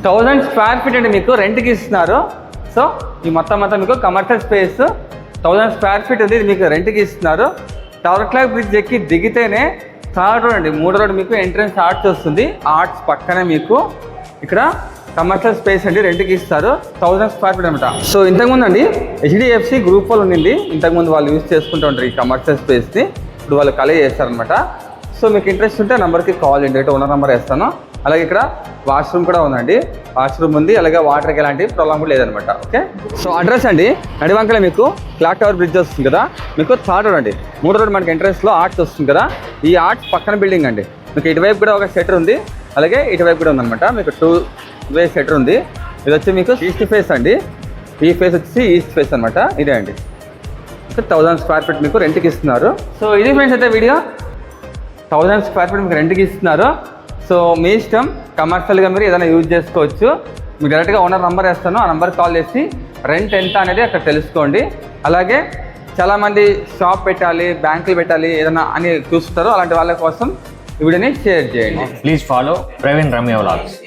1000 square feet అండి మీకు రెంట్కి ఇస్తున్నారు. సో ఈ మొత్తం మీకు కమర్షియల్ స్పేస్ 1000 స్క్వేర్ ఫీట్ ఉంది, ఇది మీకు రెంట్కి ఇస్తున్నారు. టవర్ క్లాక్ బ్రిడ్జ్ ఎక్కి దిగితేనే థర్డ్ రోడ్ అండి, 3వ రోడ్ మీకు ఎంట్రన్స్ ఆర్ట్స్ వస్తుంది. ఆర్ట్స్ పక్కనే మీకు ఇక్కడ కమర్షియల్ స్పేస్ అండి రెంట్కి ఇస్తారు. 1000 స్క్వేర్ ఫీట్ అనమాట. సో ఇంతకుముందు అండి HDFC గ్రూప్ వాళ్ళు ఉండింది, ఇంతకుముందు వాళ్ళు యూజ్ చేసుకుంటూ ఉంటారు ఈ కమర్షియల్ స్పేస్ని. ఇప్పుడు వాళ్ళు కలెక్ట్ చేస్తారనమాట. సో మీకు ఇంట్రెస్ట్ ఉంటే నెంబర్కి కాల్ చేయండి, అయితే ఓనర్ నెంబర్ వేస్తాను. అలాగే ఇక్కడ వాష్రూమ్ కూడా ఉందండి, వాష్రూమ్ ఉంది. అలాగే వాటర్కి ఎలాంటి ప్రాబ్లం కూడా లేదనమాట. ఓకే, సో అడ్రస్ అండి నడివంకలే మీకు క్లాక్ టవర్ బ్రిడ్జ్ వస్తుంది కదా, మీకు థర్డ్ రోడ్ అండి. 3వ రోడ్ మనకి ఎంట్రెన్స్లో ఆర్ట్స్ వస్తుంది కదా, ఈ ఆర్ట్స్ పక్కన బిల్డింగ్ అండి. మీకు ఇటువైపు కూడా ఒక షట్టర్ ఉంది, అలాగే ఇటువైపు కూడా ఉందన్నమాట. మీకు 2 వే షట్టర్ ఉంది. ఇది వచ్చి మీకు ఈస్ట్ ఫేస్ అండి, ఈ ఫేస్ వచ్చి ఈస్ట్ ఫేస్ అనమాట. ఇదే అండి 1000 స్క్వేర్ ఫీట్ మీకు రెంట్కి ఇస్తున్నారు. సో ఇది ఫ్రెండ్స్ అయితే వీడియో, 1000 స్క్వేర్ ఫీట్ మీకు రెంట్కి ఇస్తున్నారు. సో మీ ఇష్టం, కమర్షియల్గా మీరు ఏదైనా యూజ్ చేసుకోవచ్చు. మీకు డైరెక్ట్గా ఓనర్ నెంబర్ వేస్తాను, ఆ నెంబర్ కాల్ చేసి రెంట్ ఎంత అనేది అక్కడ తెలుసుకోండి. అలాగే చాలామంది షాప్ పెట్టాలి, బ్యాంకులు పెట్టాలి ఏదైనా అని చూస్తారు, అలాంటి వాళ్ళ కోసం ఈ వీడియోని షేర్ చేయండి. Please follow Praveen Ramya vlogs.